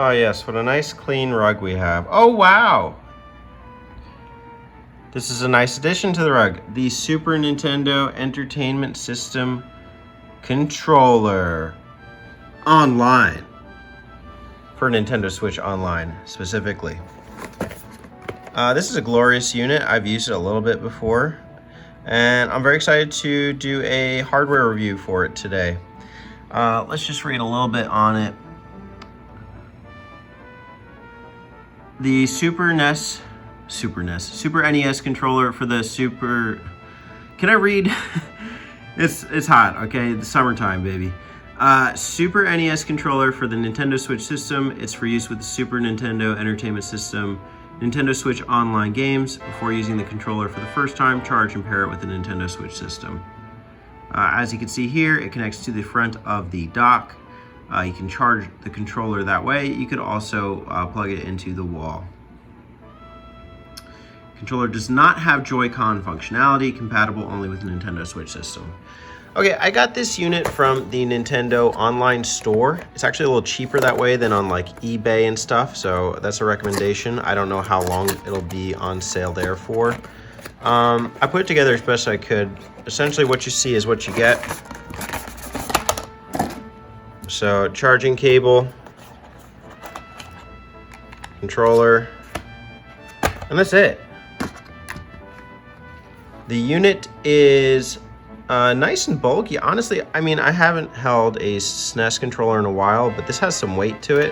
Oh yes, what a nice clean rug we have. Oh wow! This is a nice addition to the rug. The Super Nintendo Entertainment System controller. Online. For Nintendo Switch Online, specifically. This is a glorious unit. I've used it a little bit before. And I'm very excited to do a hardware review for it today. Let's just read a little bit on it. The Super NES controller for the Super... Can I read? It's hot, okay? The summertime, baby. Super NES controller for the Nintendo Switch system. It's for use with the Super Nintendo Entertainment System, Nintendo Switch Online games. Before using the controller for the first time, charge and pair it with the Nintendo Switch system. As you can see here, it connects to the front of the dock. You can charge the controller that way. You could also plug it into the wall. Controller does not have Joy-Con functionality, compatible only with the Nintendo Switch system. Okay, I got this unit from the Nintendo online store. It's actually a little cheaper that way than on like eBay and stuff, so that's a recommendation. I don't know how long it'll be on sale there for. I put it together as best I could. Essentially what you see is what you get. So, charging cable, controller, and that's it. The unit is nice and bulky. Honestly, I mean, I haven't held a SNES controller in a while, but this has some weight to it.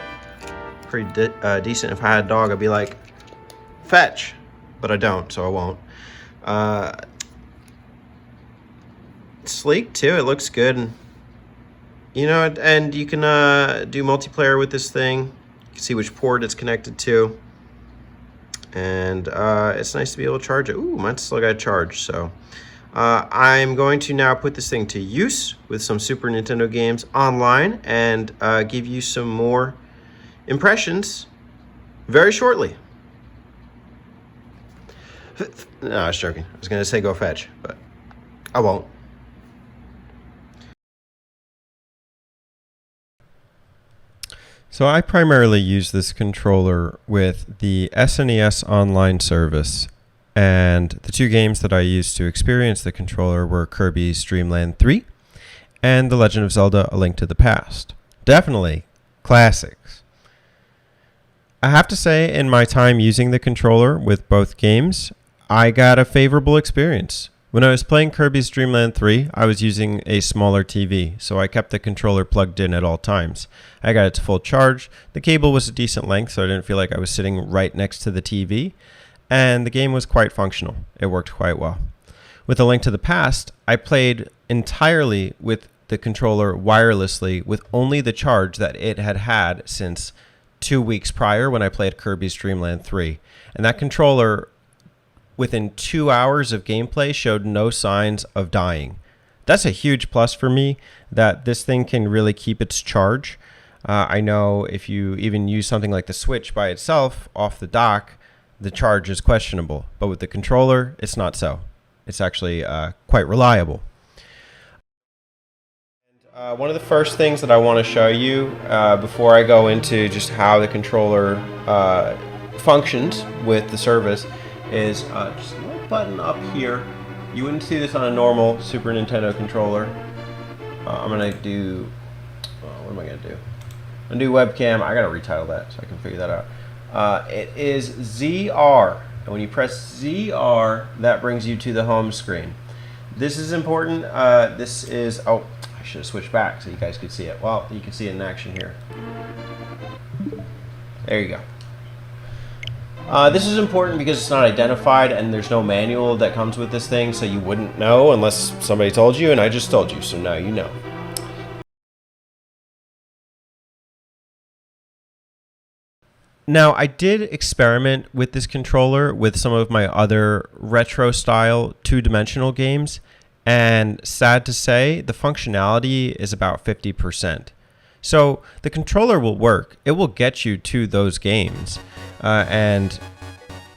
Pretty decent. If I had a dog, I'd be like, fetch. But I don't, so I won't. Sleek, too. It looks good. You know, and you can do multiplayer with this thing. You can see which port it's connected to. And it's nice to be able to charge it. Ooh, mine's still got a charge, so. I'm going to now put this thing to use with some Super Nintendo games online and give you some more impressions very shortly. No, I was joking. I was going to say go fetch, but I won't. So I primarily use this controller with the SNES online service, and the two games that I used to experience the controller were Kirby's Dream Land 3 and The Legend of Zelda: A Link to the Past. Definitely classics. I have to say, in my time using the controller with both games, I got a favorable experience. When I was playing Kirby's Dream Land 3, I was using a smaller TV, so I kept the controller plugged in at all times. I got it to full charge. The cable was a decent length, so I didn't feel like I was sitting right next to the TV, and the game was quite functional. It worked quite well. With A Link to the Past, I played entirely with the controller wirelessly with only the charge that it had had since 2 weeks prior when I played Kirby's Dream Land 3. And that controller, within 2 hours of gameplay, showed no signs of dying. That's a huge plus for me, that this thing can really keep its charge. I know if you even use something like the Switch by itself off the dock, the charge is questionable. But with the controller, it's not so. It's actually quite reliable. One of the first things that I want to show you before I go into just how the controller functions with the service is just a little button up here. You wouldn't see this on a normal Super Nintendo controller. I'm gonna do, what am I gonna do? I'm gonna do webcam. I gotta retitle that so I can figure that out. It is ZR, and when you press ZR, that brings you to the home screen. This is important. This is, oh, I should have switched back so you guys could see it. Well, you can see it in action here. There you go. This is important because it's not identified and there's no manual that comes with this thing, so you wouldn't know unless somebody told you, and I just told you, so now you know. Now, I did experiment with this controller with some of my other retro-style two-dimensional games, and sad to say, the functionality is about 50%. So the controller will work. It will get you to those games. And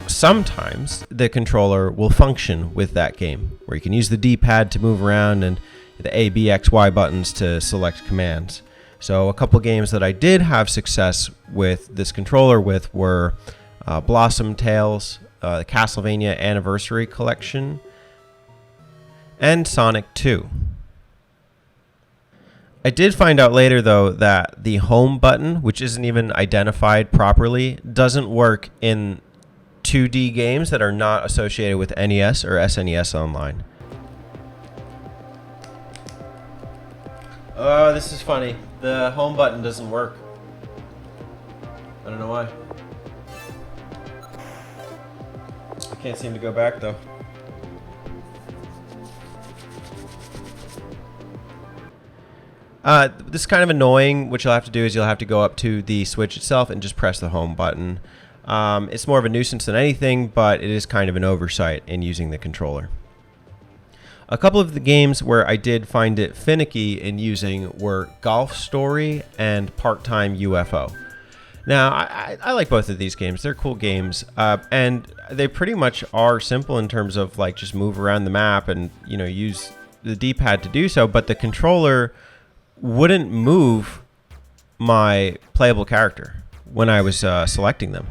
sometimes the controller will function with that game, where you can use the D-pad to move around and the A, B, X, Y buttons to select commands. So a couple games that I did have success with this controller with were Blossom Tales, the Castlevania Anniversary Collection, and Sonic 2. I did find out later, though, that the home button, which isn't even identified properly, doesn't work in 2D games that are not associated with NES or SNES Online. Oh, this is funny. The home button doesn't work. I don't know why. I can't seem to go back, though. This is kind of annoying. What you'll have to do is you'll have to go up to the Switch itself and just press the home button. It's more of a nuisance than anything, but it is kind of an oversight in using the controller. A couple of the games where I did find it finicky in using were Golf Story and Part-Time UFO. Now, I like both of these games. They're cool games, and they pretty much are simple in terms of like just move around the map and use the D-pad to do so, but the controller wouldn't move my playable character when I was selecting them.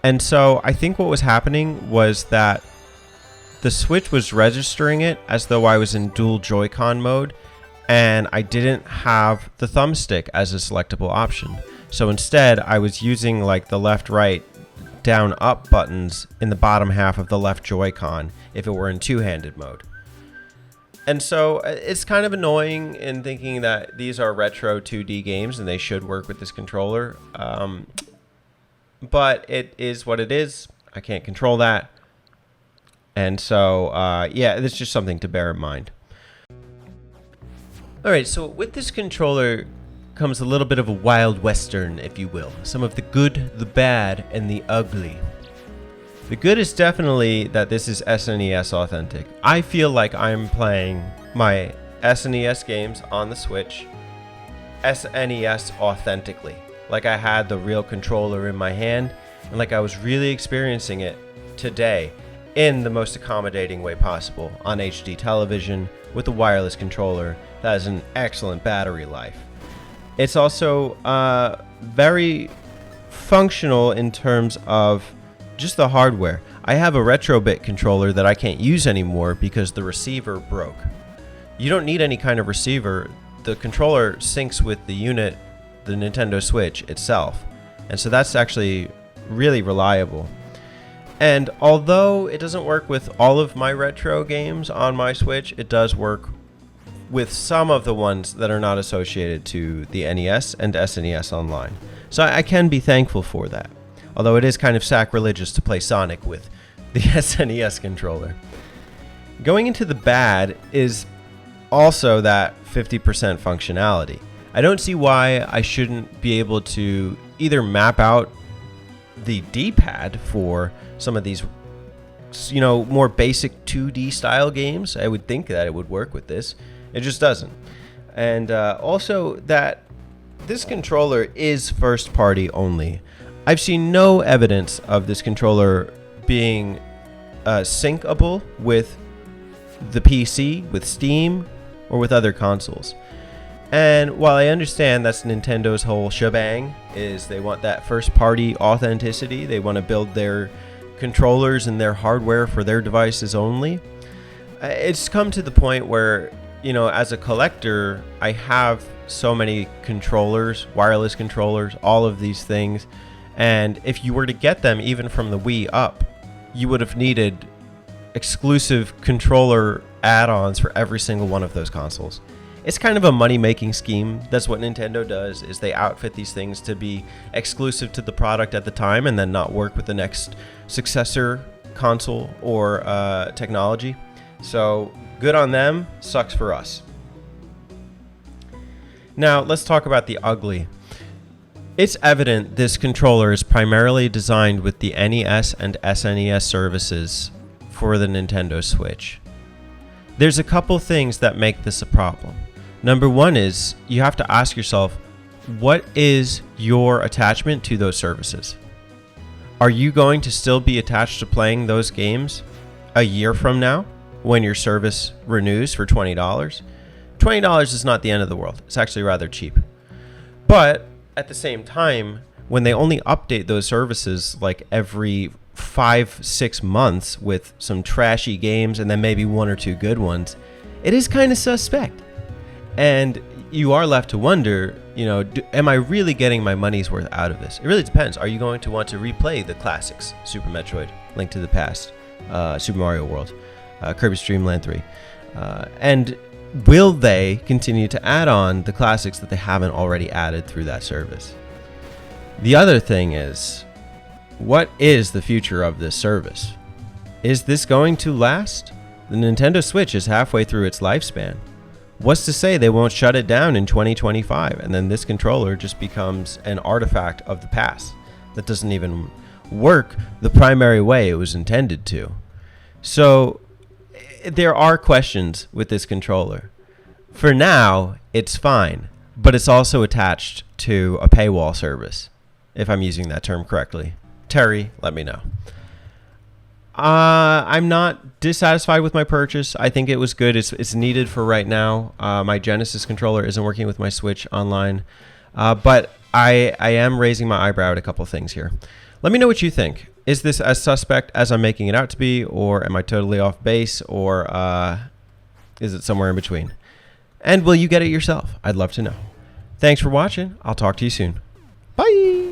And so I think what was happening was that the Switch was registering it as though I was in dual Joy-Con mode, and I didn't have the thumbstick as a selectable option. So instead, I was using like the left, right, down, up buttons in the bottom half of the left Joy-Con if it were in two-handed mode. And so it's kind of annoying in thinking that these are retro 2D games and they should work with this controller. But it is what it is. I can't control that. And so, yeah, it's just something to bear in mind. All right, so with this controller comes a little bit of a wild western, if you will. Some of the good, the bad, and the ugly. The good is definitely that this is SNES authentic. I feel like I'm playing my SNES games on the Switch SNES authentically. Like I had the real controller in my hand and like I was really experiencing it today in the most accommodating way possible on HD television with a wireless controller that has an excellent battery life. It's also very functional in terms of just the hardware. I have a Retrobit controller that I can't use anymore because the receiver broke. You don't need any kind of receiver. The controller syncs with the unit, the Nintendo Switch itself. And so that's actually really reliable. And although it doesn't work with all of my retro games on my Switch, it does work with some of the ones that are not associated to the NES and SNES Online. So I can be thankful for that. Although it is kind of sacrilegious to play Sonic with the SNES controller. Going into the bad is also that 50% functionality. I don't see why I shouldn't be able to either map out the D-pad for some of these, more basic 2D style games. I would think that it would work with this. It just doesn't. And also that this controller is first party only. I've seen no evidence of this controller being syncable with the PC, with Steam, or with other consoles. And while I understand that's Nintendo's whole shebang, is they want that first-party authenticity, they want to build their controllers and their hardware for their devices only, it's come to the point where, as a collector, I have so many controllers, wireless controllers, all of these things. And if you were to get them even from the Wii up, you would have needed exclusive controller add-ons for every single one of those consoles. It's kind of a money-making scheme. That's what Nintendo does, is they outfit these things to be exclusive to the product at the time and then not work with the next successor console or technology. So good on them, sucks for us. Now let's talk about the ugly. It's evident this controller is primarily designed with the NES and SNES services for the Nintendo Switch. There's a couple things that make this a problem. Number one is you have to ask yourself, what is your attachment to those services? Are you going to still be attached to playing those games a year from now when your service renews for $20? $20 is not the end of the world. It's actually rather cheap. But at the same time, when they only update those services like every 5-6 months with some trashy games and then maybe one or two good ones, it is kind of suspect. And you are left to wonder, am I really getting my money's worth out of this? It really depends. Are you going to want to replay the classics, Super Metroid, Link to the Past, Super Mario World, Kirby's Dream Land 3? And will they continue to add on the classics that they haven't already added through that service? The other thing is, what is the future of this service? Is this going to last? The Nintendo Switch is halfway through its lifespan. What's to say they won't shut it down in 2025 and then this controller just becomes an artifact of the past that doesn't even work the primary way it was intended to? So there are questions with this controller. For now, it's fine, but it's also attached to a paywall service, if I'm using that term correctly. Terry, let me know. I'm not dissatisfied with my purchase. I think it was good. It's needed for right now. My Genesis controller isn't working with my Switch online, but I am raising my eyebrow at a couple things here. Let me know what you think. Is this as suspect as I'm making it out to be, or am I totally off base, or is it somewhere in between? And will you get it yourself? I'd love to know. Thanks for watching. I'll talk to you soon. Bye.